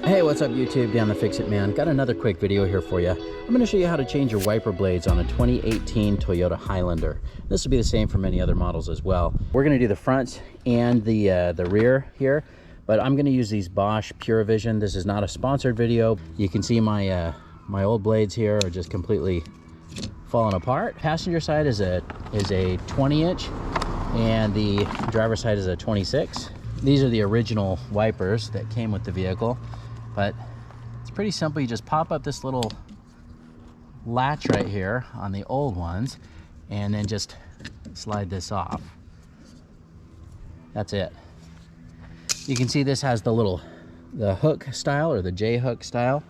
Hey, what's up YouTube? Dan the Fix It Man. Got another quick video here for you. I'm going to show you how to change your wiper blades on a 2018 Toyota Highlander. This will be the same for many other models as well. We're going to do the front and the rear here, but I'm going to use these Bosch Pure Vision. This is not a sponsored video. You can see my my old blades here are just completely falling apart. Passenger side is a 20-inch and the driver's side is a 26. These are the original wipers that came with the vehicle. But it's pretty simple. You just pop up this little latch right here on the old ones and then just slide this off. That's it. You can see this has the hook style, or the J hook style.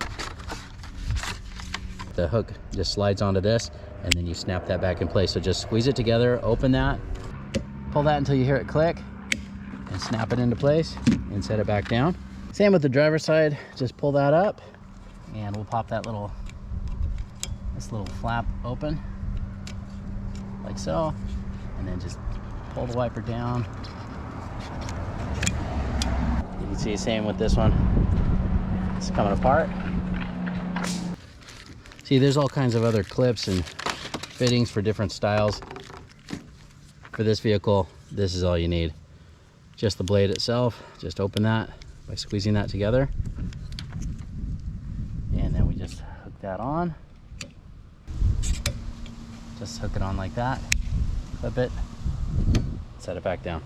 The hook just slides onto this and then you snap that back in place. So just squeeze it together, open that, pull that until you hear it click, and snap it into place and set it back down. Same with the driver's side, just pull that up and we'll pop that this little flap open like so, and then just pull the wiper down. You can see same with this one, it's coming apart. See, there's all kinds of other clips and fittings for different styles. For this vehicle, this is all you need. Just the blade itself, just open that by squeezing that together, and then we just hook that on. Just hook it on like that, clip it, set it back down.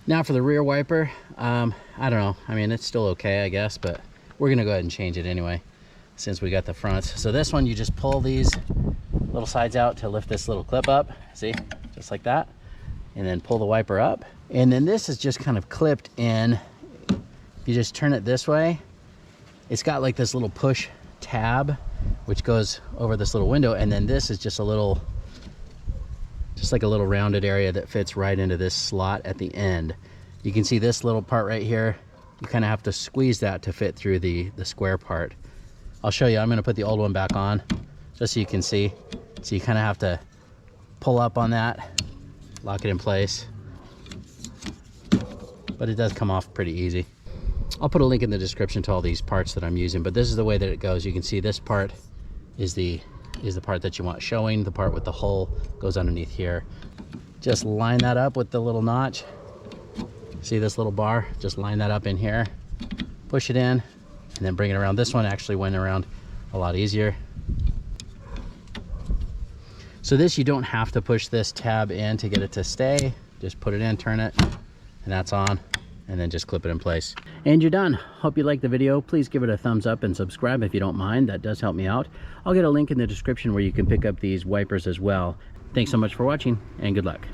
Now for the rear wiper, I don't know, I mean, it's still okay I guess, but we're gonna go ahead and change it anyway since we got the fronts. So this one, you just pull these little sides out to lift this little clip up, see, just like that, and then pull the wiper up, and then this is just kind of clipped in. You just turn it this way, it's got like this little push tab which goes over this little window, and then this is just like a little rounded area that fits right into this slot at the end. You can see this little part right here, you kind of have to squeeze that to fit through the square part. I'll show you. I'm going to put the old one back on just so you can see. So you kind of have to pull up on that, lock it in place, but it does come off pretty easy. I'll put a link in the description to all these parts that I'm using, but this is the way that it goes. You can see this part is the part that you want showing. The part with the hole goes underneath here. Just line that up with the little notch. See this little bar? Just line that up in here, push it in, and then bring it around. This one actually went around a lot easier. So this, you don't have to push this tab in to get it to stay. Just put it in, turn it, and that's on. And then just clip it in place. And you're done. Hope you liked the video. Please give it a thumbs up and subscribe if you don't mind. That does help me out. I'll get a link in the description where you can pick up these wipers as well. Thanks so much for watching, and good luck.